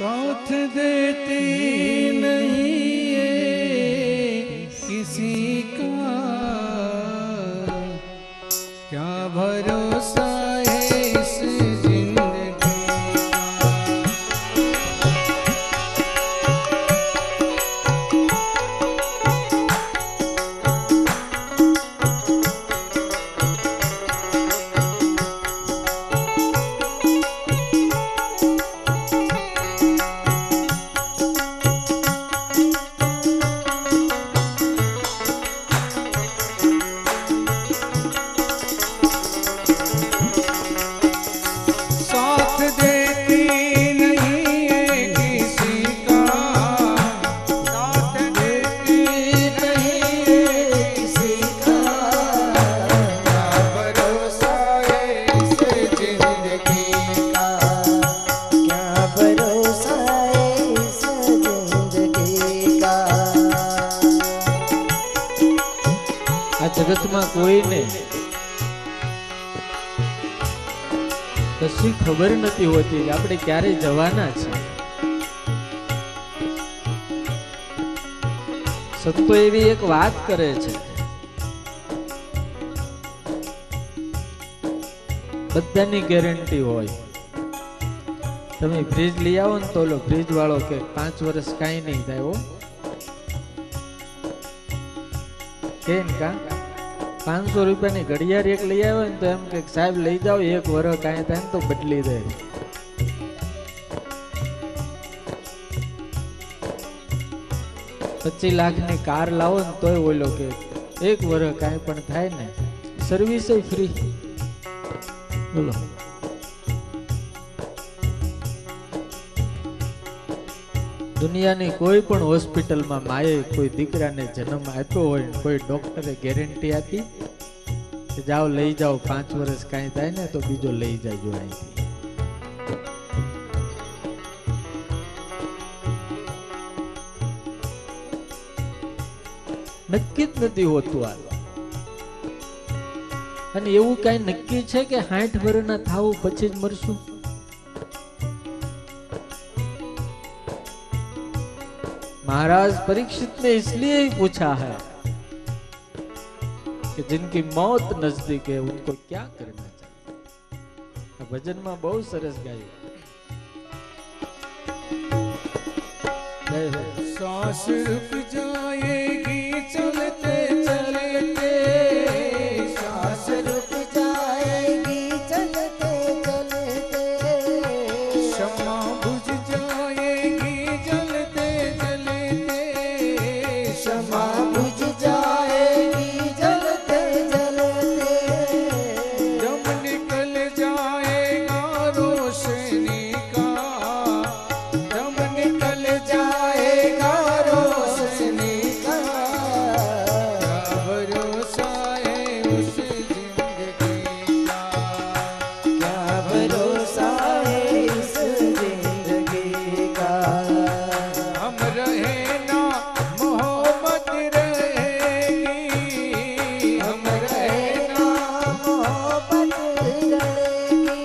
साथ देती नहीं है किसी का, क्या भरोसा है इस जिंदगी का। जगत में कोई ने कशी खबर नहीं होती कि આપણે ક્યારે જવાના છે। સંતો એવી એક વાત કરે છે, બધાની ગેરંટી હોય। તમે ફ્રીજ લઈ આવો ને તો ફ્રીજ વાળો કે 5 વર્ષ કાંઈ નહીં થાય હો, કેમ કા 500 રૂપિયાની ઘડિયાળ એક લઈ આવ્યો ને તો એમ કે સાહેબ લઈ જાઓ 1 વર્ષ કાંઈ થાય ને તો બદલી દે। 25 લાખની કાર લાવો ને તોય ઓલો કે 1 વર્ષ કાંઈ પણ થાય ને સર્વિસ ફ્રી। બોલો દુનિયાની કોઈ પણ હોસ્પિટલમાં માએ કોઈ દીકરાને જન્મ આપ્યો હોય, કોઈ ડોક્ટરે ગેરંટી આપી કે જાઓ લઈ જાઓ 5 વર્ષ કાંઈ થાય ને તો બીજો લઈ જાજો અહીંથી। નક્કી જ નથી હોતું આ। અને એવું કઈ નક્કી છે કે 60 વર્ષના થાવું પછી જ મરશું? महाराज परीक्षित ने इसलिए ही पूछा है कि जिनकी मौत नजदीक है उनको क्या करना चाहिए। भजन में बहुत सरस गाय सांस रुक जाएगी चलते चलते, सांस रुक जाएगी चलते चलते, क्षमा बुझ जाएगी जलते जलते, क्षमा बुझ जाएगी जलते जलते, जब निकल जाएगा रोशनी का, जब निकल जाएगा रोशनी का, क्या भरोसा है उस जिंदगी का, क्या भरोसा है इस जिंदगी का। हम रहे ना मोहब्बत रहेगी, हम रहे ना मोहब्बत रहेगी,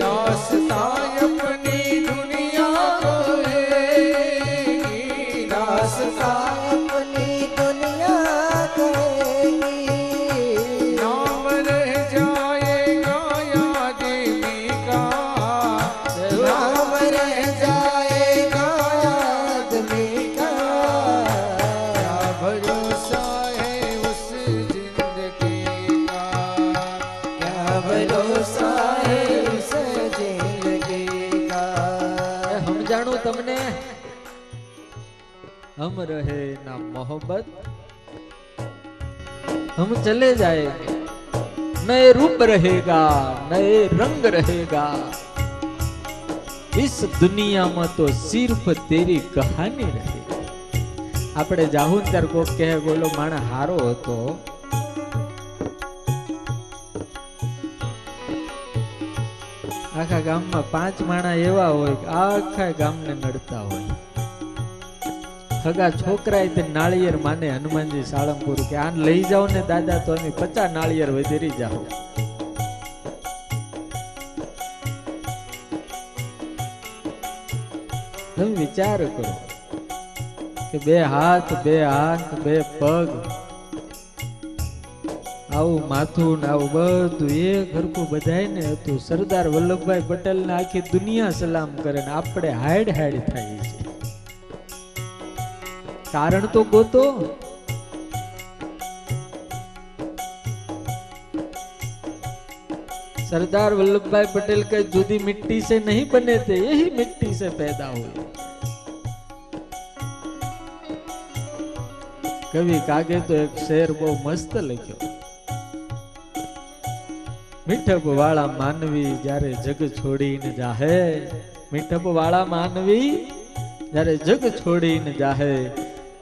दास्तां अपनी दुनिया कहेगी, दास्तां अपनी दुनिया कहेगी, नाम रह जाएगा आदमी का, नाम रह जाएगा आदमी का, क्या भरोसा है उस जिंदगी का, क्या भरोसा है उस जिंदगी का। हम जानो तमने हम रहे ना मोहब्बत, हम चले जाएंगे, नए रूप रहेगा, नए रंग रहेगा, इस दुनिया में तो सिर्फ तेरी कहानी रहेगी। આપણે જાહું ત્યારે કોક કહે બોલો માણસ હારો હતો, આખા ગામમાં 5 માણા એવા હોય કે આખા ગામને નડતા હોય। સગા છોકરાએ તે નાળિયેર માને હનુમાનજી સાળંગપુર કે આને લઈ જાઓ ને દાદા તો અમે 50 નાળિયેર વધેરી જાઓ। તમે વિચાર કરો કે બે હાથ બે પગ, આવું માથું ને આવું બધું એક હરખું બધાય ને હતું. સરદાર વલ્લભભાઈ પટેલ ને આખી દુનિયા સલામ કરે ને આપણે હાડ હાડ થાય છે. કારણ તો ગોતો. सरदार वल्लभभाई पटेल के जुदी मिट्टी से नहीं बने थे, यही मिट्टी से पैदा हुए. कवि कागे तो एक शेर बहु मस्त लख्यो. मीठप वाला मानवी जारे जग छोड़ीने जाहे, मीठप वाला मानवी जारे जग छोड़ीने जाहे,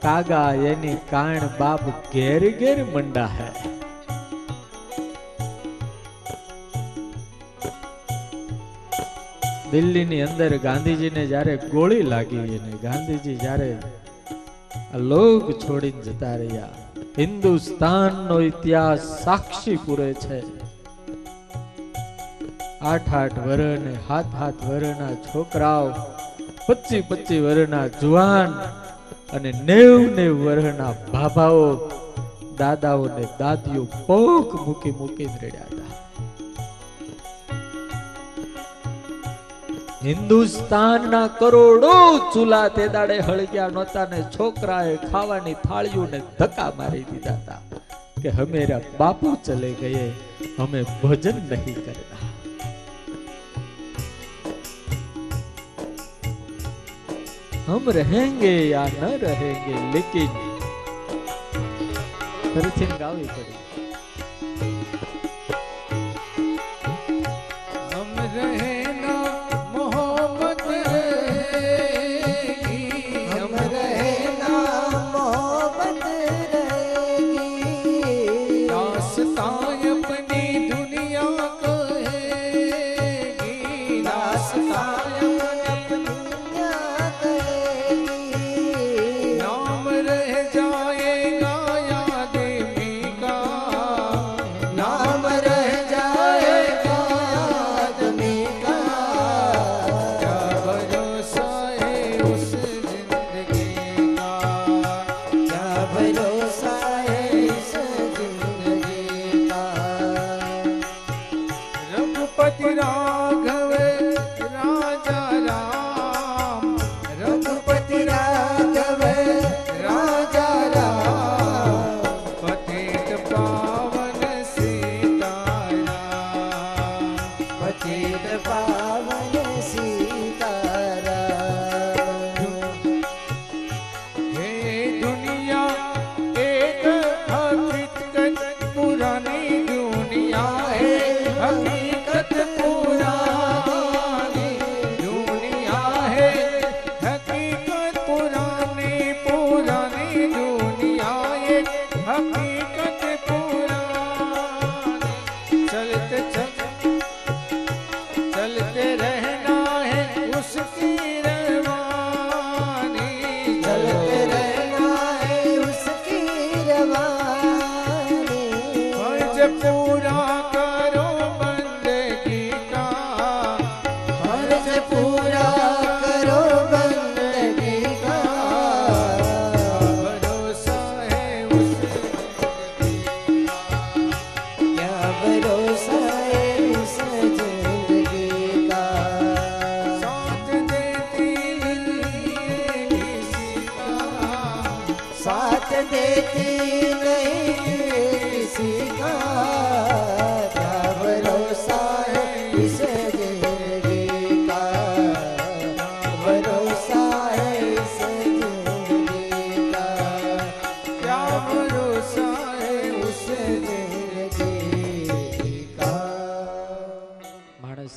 कागा यानी कान बाप घेर घेर मंडा है. दिल्ली ની અંદર ગાંધીજીને જ્યારે ગોળી લાગી અને ગાંધીજી જ્યારે આ લોક છોડીને જતા રહ્યા, હિન્દુસ્તાનનો ઇતિહાસ સાક્ષી પૂરે છે. 8-8 વર્ષ ને 7-7 વર્ષના છોકરાઓ, 25-25 વર્ષના જુવાન અને 90-90 વર્ષના ભાભાઓ, દાદાઓ ને દાદીઓ પોક મૂકી મૂકીને રડ્યા હતા. હિન્દુસ્તાનના કરોડો ચૂલા તે દાડે હળગ્યા નહોતા ને છોકરાએ ખાવાની થાળીઓને ધક્કા મારી દીધા હતા કે હમેરા બાપુ ચલે ગયે, હમે ભોજન નહીં કરના. हम रहेंगे या न रहेंगे, लेकिन ફરીથી ગાવી પડી. हम रहे ना मोहब्बत रहेगी, हम रहे ना मोहब्बत रहेगी, दास्तां अपनी दुनिया कहेगी, दास्तां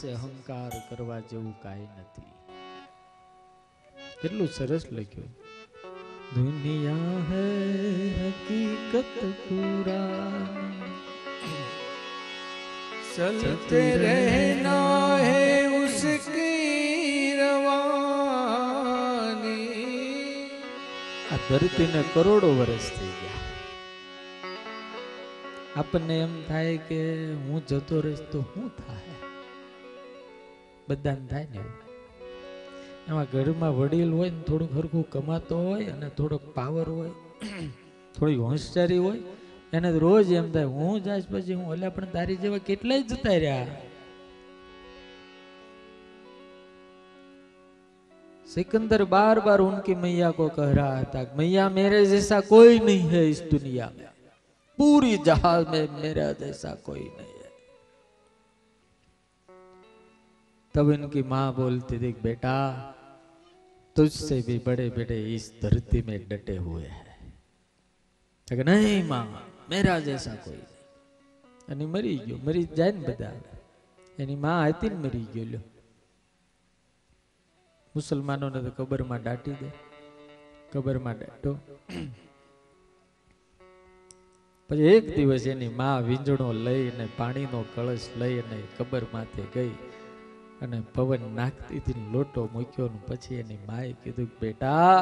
અહંકાર કરવા જેવું કાંઈ નથી. કેટલું સરસ લખ્યું. દુનિયા હૈ હકીકત પુરાની, चलते रहना है उसकी रवानी. આ ધરતીને કરોડો વર્ષ થઈ ગયા. આપણને એમ થાય કે હું જતો રહીશ તો શું થાય, બધાને થાય ને. એમાં ઘરમાં વડીલ હોય ને થોડું હરખું કમાતો હોય અને થોડોક પાવર હોય, થોડી હોશિયારી હોય, એને રોજ એમ થાય હું જાય પછી હું ઓલા પણ તારી જેવા કેટલાય જતા રહ્યા. सिकंदर बार बार उनकी मैया को कह रहा था मैया मेरे जैसा कोई नहीं है इस दुनिया में, पूरी जहां में मेरा जैसा कोई नहीं है. तब इनकी माँ बोलती थी बेटा तुझसे भी बड़े बड़े इस धरती में डटे हुए हैं. नहीं माँ मेरा जैसा कोई नहीं. અને મરી ગયો, મરી જાય ને બધા. એની માં હતી ને મરી ગયો. લ્યો મુસલમાનોને તો કબરમાં દાટી દે, કબરમાં દાટો. પછી એક દિવસ એની માં વીંજણો લઈને પાણીનો કળશ લઈને કબર માથે ગઈ અને પવન નાખતી હતી, લોટો મૂક્યો. પછી એની માએ કીધું બેટા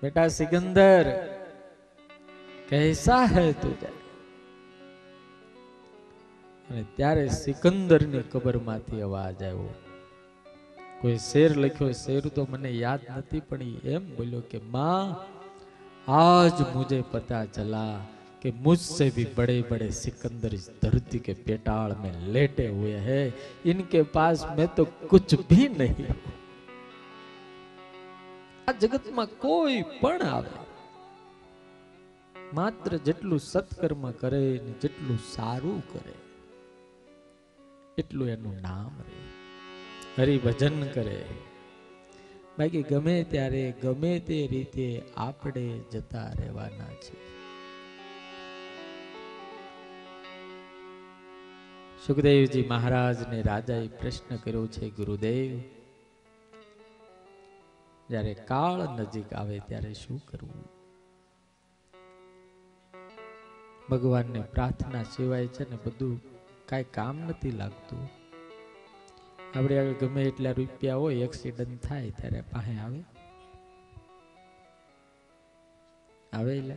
બેટા સિકંદર कैसा है तुझे. અને ત્યારે સિકંદરની કબરમાંથી અવાજ આવ્યો. કોઈ શેર લખ્યો, શેર તો મને યાદ નથી, પણ એમ બોલ્યો કે माँ आज मुझे पता चला कि मुझसे भी बड़े बड़े सिकंदर इस धरती के पेटाल में लेटे हुए हैं, इनके पास मैं तो कुछ भी नहीं. આ જગતમાં કોઈ પણ આવે માત્ર જેટલું સત્કર્મ કરે ને જેટલું સારું કરે એટલું એનું નામ રહે, હરિભજન કરે. બાકી ગમે ત્યારે ગમે તે રીતે આપણે જતા રહેવાના છે. સુખદેવજી મહારાજને રાજાએ પ્રશ્ન કર્યો છે ગુરુદેવ જ્યારે કાળ નજીક આવે ત્યારે શું કરવું. ભગવાનને પ્રાર્થના સિવાય છે ને બધું કાંઈ કામ નથી લાગતું. આપણે આગળ ગમે એટલા રૂપિયા હોય, એક્સિડન્ટ થાય ત્યારે પાસે આવે એટલે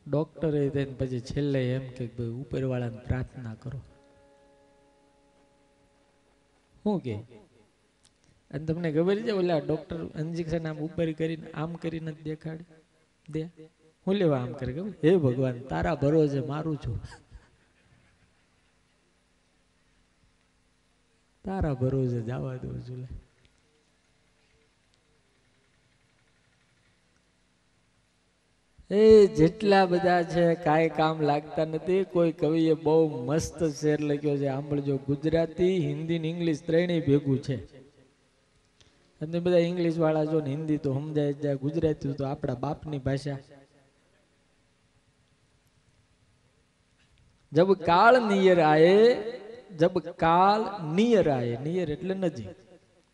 ડોક્ટરે થઈને પછી છેલ્લે એમ કે ભાઈ ઉપરવાળાને પ્રાર્થના કરો. શું કે અને તમને ખબર છે ઓલા ડોક્ટર ઇન્જેક્શન આમ ઉપર કરીને આમ કરીને દેખાડે દે, હું લેવા આમ કરે ખબર, હે ભગવાન તારા ભરોસે મારું છું, તારા ભરોસે જવા દઉં છું. એ જેટલા બધા છે કાંઈ કામ લાગતા નથી. કોઈ કવિએ બહુ મસ્ત શેર લખ્યો છે, સાંભળજો. ગુજરાતી, હિન્દી ને ઇંગ્લિશ ત્રણેય ભેગું છે. અને બધા ઇંગ્લિશ વાળા જો ને હિન્દી તો સમજાય જાય, ગુજરાતી તો આપણા બાપની ભાષા. જબ કાળ નિયર આયે, જબ કાલ નિયર આયે, નિયર એટલે નજીક.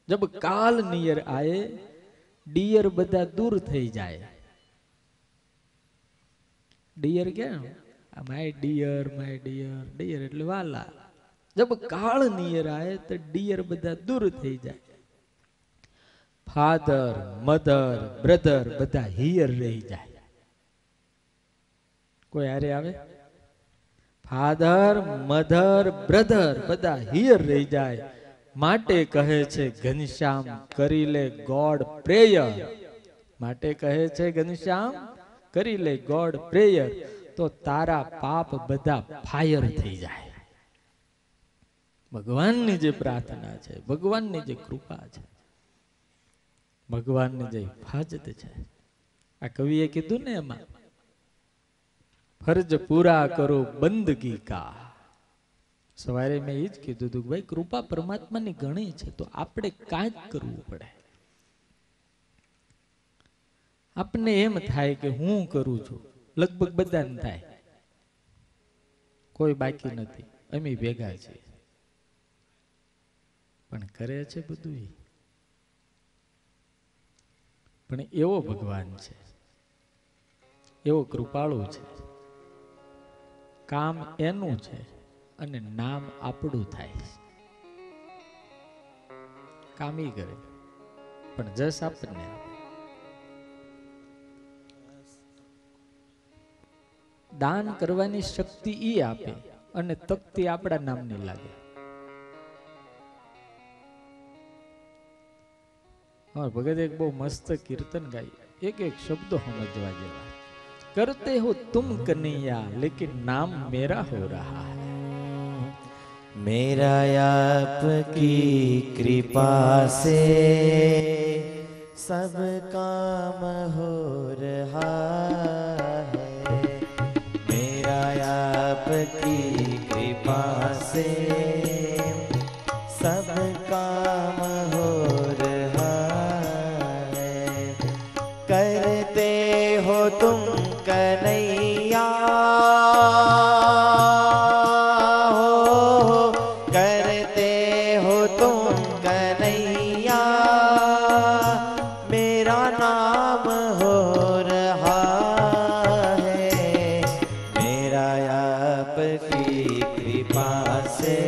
જબ કાલ નિયર આયે ડિયર બધા દૂર થઈ જાય. ડિયર કેમ? My dear, my dear, dear એટલે વાલા. જબ કાળ નિયર આયે તો ડિયર બધા દૂર થઈ જાય. ફાધર, મધર, બ્રધર બધા હિયર રહી જાય. કોઈ હારે આવે? ફાધર, મધર, બ્રધર બધા હિયર રહી જાય. માટે કહે છે ઘનશ્યામ કરી લે ગોડ પ્રેયર. માટે કહે છે ઘનશ્યામ કરી લે ગોડ પ્રેયર, તો તારા પાપ બધા ફાયર થઈ જાય. ભગવાનની જે પ્રાર્થના છે, ભગવાનની જે કૃપા છે, ભગવાનની જે હિફાજત છે, આ કવિએ કીધું ને એમાં ફરજ પૂરા કરો બંદગી કા. સવારે મેં એ જ કીધું હતું કે ભાઈ કૃપા પરમાત્માની ઘણી છે તો આપણે કાંઈક કરવું પડે. આપણને એમ થાય કે હું કરું છું, લગભગ બધાને થાય, કોઈ બાકી નથી, અમે ભેગા છીએ. પણ કરે છે બધું પણ એવો ભગવાન છે, એવો કૃપાળુ છે. કામ એનું છે અને નામ આપણું થાય. કામ ઈ કરે પણ જસ આપણને આપે. દાન કરવાની શક્તિ ઈ આપે અને તકતી આપણા નામની લાગે. હા, ભગત એક બહુ મસ્ત કીર્તન ગાય, એક એક શબ્દો સમજવા જેવા. करते हो तुम कन्हैया लेकिन नाम मेरा हो रहा है. मेरा आपकी कृपा से सब काम हो रहा है. मेरा आपकी कृपा से सब काम हो रहा है. करते हो तुम कन्हैया हो, करते हो तुम कन्हैया, मेरा नाम हो रहा है. मेरा आपकी कृपा से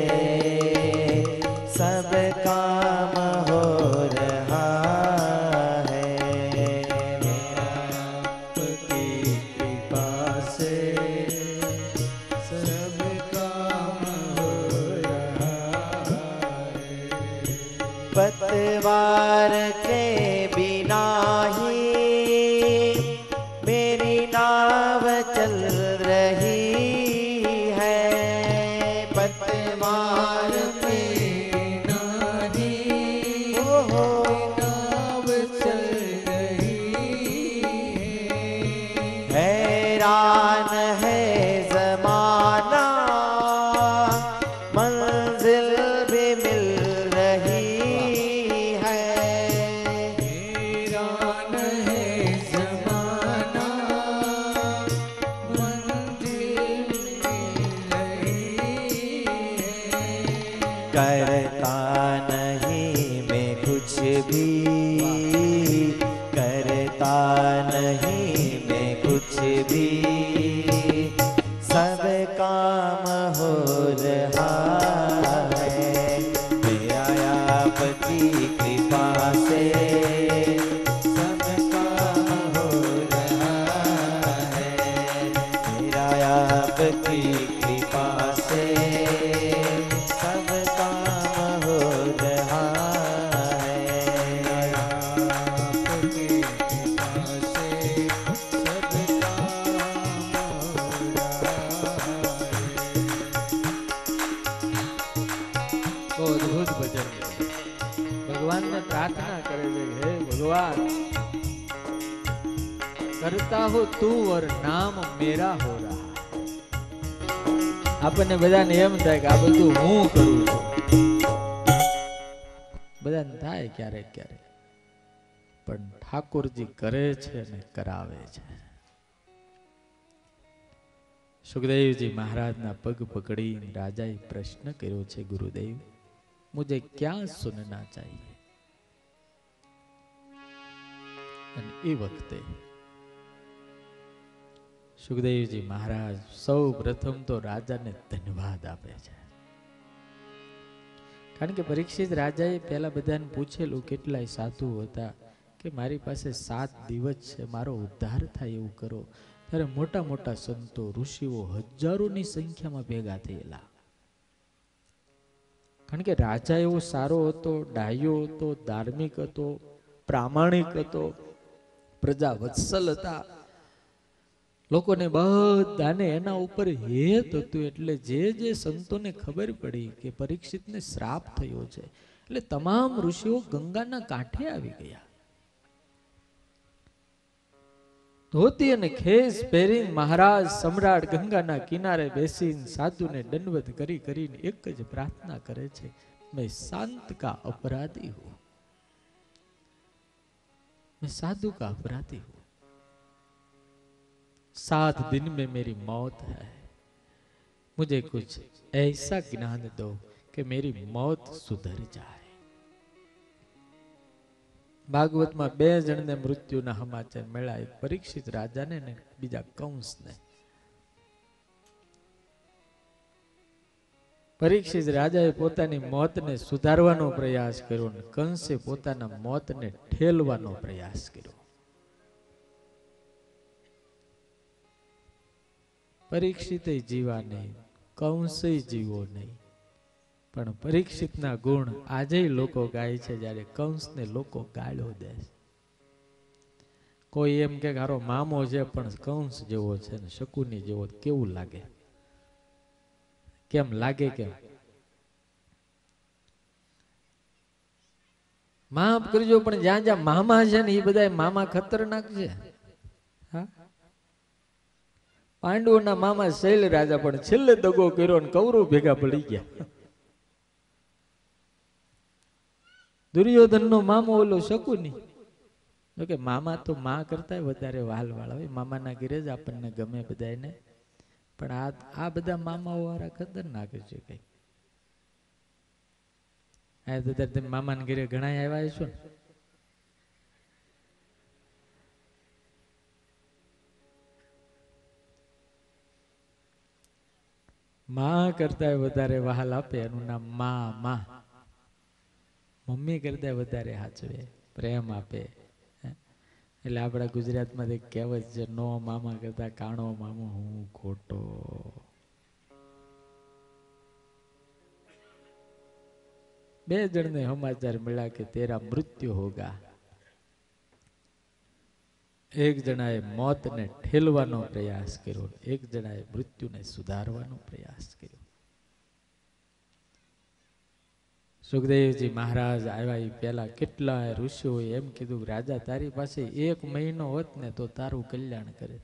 सब काम हो रहा है. मेरा आपकी कृपा से सब काम हो रहा है. पतवार के बिना ही मेरी नाव चल रही है. पतवार के बिना ही हो नाव चल रही है. हैरान है ज़माना, मंजिल भी मिल रही है. हैरान है ज़माना, मंजिल मिल रही है. करता नहीं मैं कुछ भी, करता नहीं मैं कुछ भी, सब काम हो रहा है. मेरा आपकी कृपा से सब काम हो रहा है. मेरा आपकी कृपा से सब काम हो रहा है. आपकी कृपा से सब काम हो रहा है. બહુ અદભુત ભજન છે. ભગવાનને પ્રાર્થના કરે છે, હે ભગવાન, કરતા હો તું और नाम मेरा हो रहा. આપણને બધાને એમ થાય કે આ બધું હું કરું છું. બધાને થાય ક્યારેક ક્યારેક, પણ ઠાકોરજી કરે છે ને કરાવે છે. સુખદેવજી મહારાજના પગ પકડીને રાજાએ પ્રશ્ન કર્યો છે, ગુરુદેવ, मुझे क्या सुनना चाहिए? અને એ વખતે સુખદેવજી મહારાજ સૌ પ્રથમ તો રાજાને ધન્યવાદ આપે છે. કારણ કે પરીક્ષિત રાજાએ પહેલા બધાને પૂછેલું, કેટલાય સાધુ હતા, કે મારી પાસે 7 દિવસ છે, મારો ઉદ્ધાર થાય એવું કરો. ત્યારે મોટા મોટા સંતો ઋષિઓ હજારોની સંખ્યામાં ભેગા થયેલા. કારણ કે રાજા એવો સારો હતો, ડાયો હતો, ધાર્મિક હતો, પ્રામાણિક હતો, પ્રજા વત્સલ હતા. લોકોને બધાને એના ઉપર હેત હતું. એટલે જે જે સંતોને ખબર પડી કે પરીક્ષિતને શ્રાપ થયો છે, એટલે તમામ ઋષિઓ ગંગાના કાંઠે આવી ગયા. ધોતી અને ખેસ પહેરીને મહારાજ સમ્રાટ ગંગાના કિનારે બેસીને સાધુને દંડવત કરી કરીને એક જ પ્રાર્થના કરે છે, मैं शांत का अपराधी हूं, मैं साधु का अपराधी हूं. 7 दिन में मेरी मौत है, मुझे कुछ ऐसा ज्ञान दो कि मेरी मौत सुधर जाए. ભાગવતમાં 2 જણને મૃત્યુના સમાચાર મળ્યા, એક પરીક્ષિત રાજાને ને બીજા કંસને. પરીક્ષિત રાજાએ પોતાની મોતને સુધારવાનો પ્રયાસ કર્યો અને કંસે પોતાના મોતને ઠેલવાનો પ્રયાસ કર્યો. પરીક્ષિતે જીવા નહીં, કંસે જીવો નહીં. પણ પરીક્ષિતના ગુણ આજે લોકો ગાય છે, જ્યારે કંસને લોકો ગાળો દે છે. કોઈ એમ કે હારો મામો છે પણ કંસ જેવો છે ને શકુની જેવો, કેવું લાગે? કેમ લાગે? કેમ? માફ કરજો પણ જ્યાં જ્યાં મામા છે ને એ બધા મામા ખતરનાક છે. હા, પાંડવોના મામા શૈલ રાજા પણ છેલ્લે દગો કર્યો ને કૌરવ ભેગા પડી ગયા. દુર્યોધનનો મામો ઓલો શકુની, કે મામા તો માં કરતા વધારે વાલ વાળા હોય, મામાના ઘરે જ આપણને ગમે બધાને. પણ આ બધા મામાઓ વાળા ખતરનાક છે કઈ. આ તો તમે મામાના ઘરે ઘણા આવ્યા છો ને, માં કરતા વધારે વહાલ આપે એનું નામ માં. મમ્મી કરતા વધારે હાચવે, પ્રેમ આપે. એટલે આપણા ગુજરાતમાં એક કહેવત છે, નો મામા કરતા કાણો મામો હું ખોટો. બે જણને સમાચાર મળ્યા કે તેરા મૃત્યુ હોગા. એક જણાએ મોતને ઠેલવાનો પ્રયાસ કર્યો, એક જણાએ મૃત્યુને સુધારવાનો પ્રયાસ કર્યો. સુખદેવજી મહારાજ આવ્યા એ પહેલા કેટલાય ઋષિઓએ એમ કીધું, રાજા તારી પાસે 1 મહિનો હોત ને તો તારું કલ્યાણ કરે.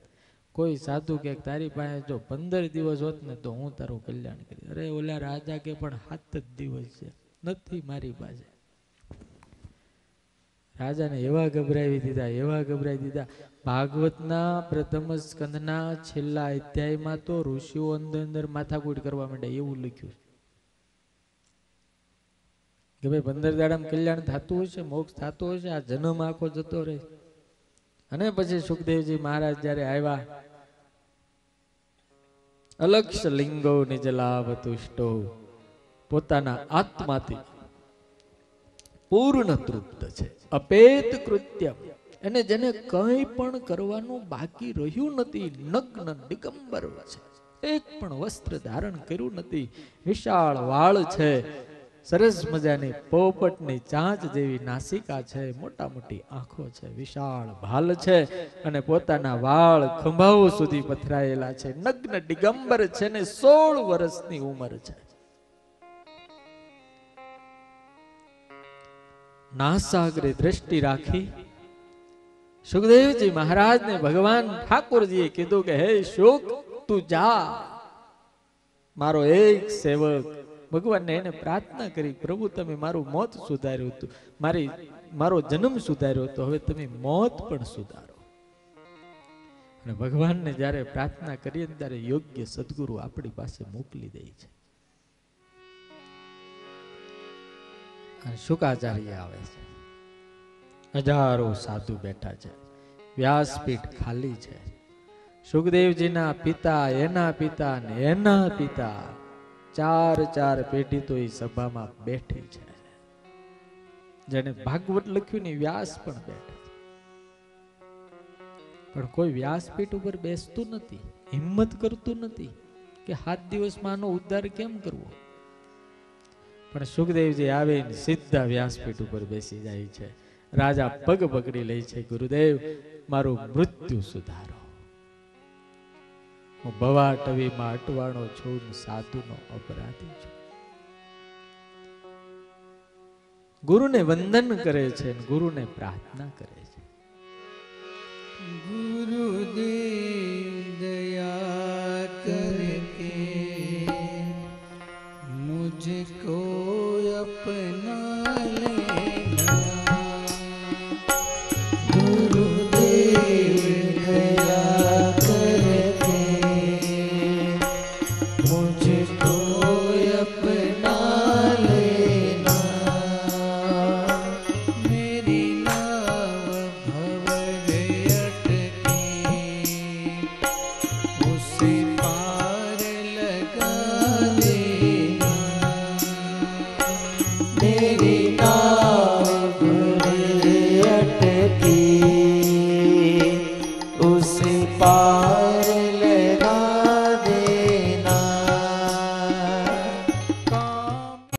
કોઈ સાધુ કે તારી પાસે જો 15 દિવસ હોત ને તો હું તારું કલ્યાણ કરી. અરે ઓલા રાજા કે પણ 7 જ દિવસ છે, નથી મારી પાસે. રાજાને એવા ગભરાવી દીધા. ભાગવતના પ્રથમ સ્કંદના છેલ્લા અધ્યાયમાં તો ઋષિઓ અંદર માથાકૂટ કરવા માંડ્યા એવું લખ્યું કે ભાઈ 15 દાડામાં કલ્યાણ થતું હશે, મોક્ષ થતો હશે, આ જન્મ આખો જતો રહે. અને પછી સુખદેવજી મહારાજ જયારે આવ્યા, અલક્ષ લિંગો નિજલાભ તુષ્ટો, પોતાના આત્માથી પૂર્ણ તૃપ્ત છે, અપેત કૃત્યમ, અને જેને કંઈ પણ કરવાનું બાકી રહ્યું નથી, નગ્ન દિગંબર છે, એક પણ વસ્ત્ર ધારણ કર્યું નથી, વિશાળ વાળ છે, સરસ મજાની પોપટની ચાંચ જેવી નાસિકા છે, મોટા મોટી આંખો છે, વિશાળ ભાલ છે, અને પોતાના વાળ ખંભાઓ સુધી પથરાયેલા છે, નગ્ન દિગંબર છે ને 16 વર્ષની ઉંમર છે. નાસાગ્રે દ્રષ્ટિ રાખી સુખદેવજી મહારાજને ભગવાન ઠાકોરજીએ કીધું કે હે શુક, તું જા. મારો એક સેવક ભગવાનને એને પ્રાર્થના કરી, પ્રભુ તમે મારું મોત સુધાર્યું હતું, મારો જન્મ સુધાર્યો હતો, હવે તમે મોત પણ સુધારો. અને ભગવાનને જ્યારે પ્રાર્થના કરીએ ત્યારે યોગ્ય સદગુરુ આપણી પાસે મોકલી દે છે. શુકાચાર્ય આવે છે, હજારો સાધુ બેઠા છે, વ્યાસપીઠ ખાલી છે. સુખદેવજીના પિતા, એના પિતા ને એના પિતા, 4 પેઢી તો એ સભામાં બેઠી છે. જેને ભાગવત લખ્યું ને વ્યાસ પણ બેઠા છે, પણ કોઈ વ્યાસપીઠ ઉપર બેસતું નથી, હિંમત કરતું નથી કે 7 દિવસમાં આનો ઉદ્ધાર કેમ કરવો. પણ સુખદેવજી આવીને સીધા વ્યાસપીઠ ઉપર બેસી જાય છે. રાજા પગ પકડી લે છે, ગુરુદેવ મારું મૃત્યુ સુધારો, હું ભવાટવીમાં અટવાણો છું, સાધુનો અપરાધી છું. ગુરુને વંદન કરે છે, ગુરુને પ્રાર્થના કરે છે. गुरुदेव दया करके मुझको अपना लेना, गुरुदेव दया करके मुझको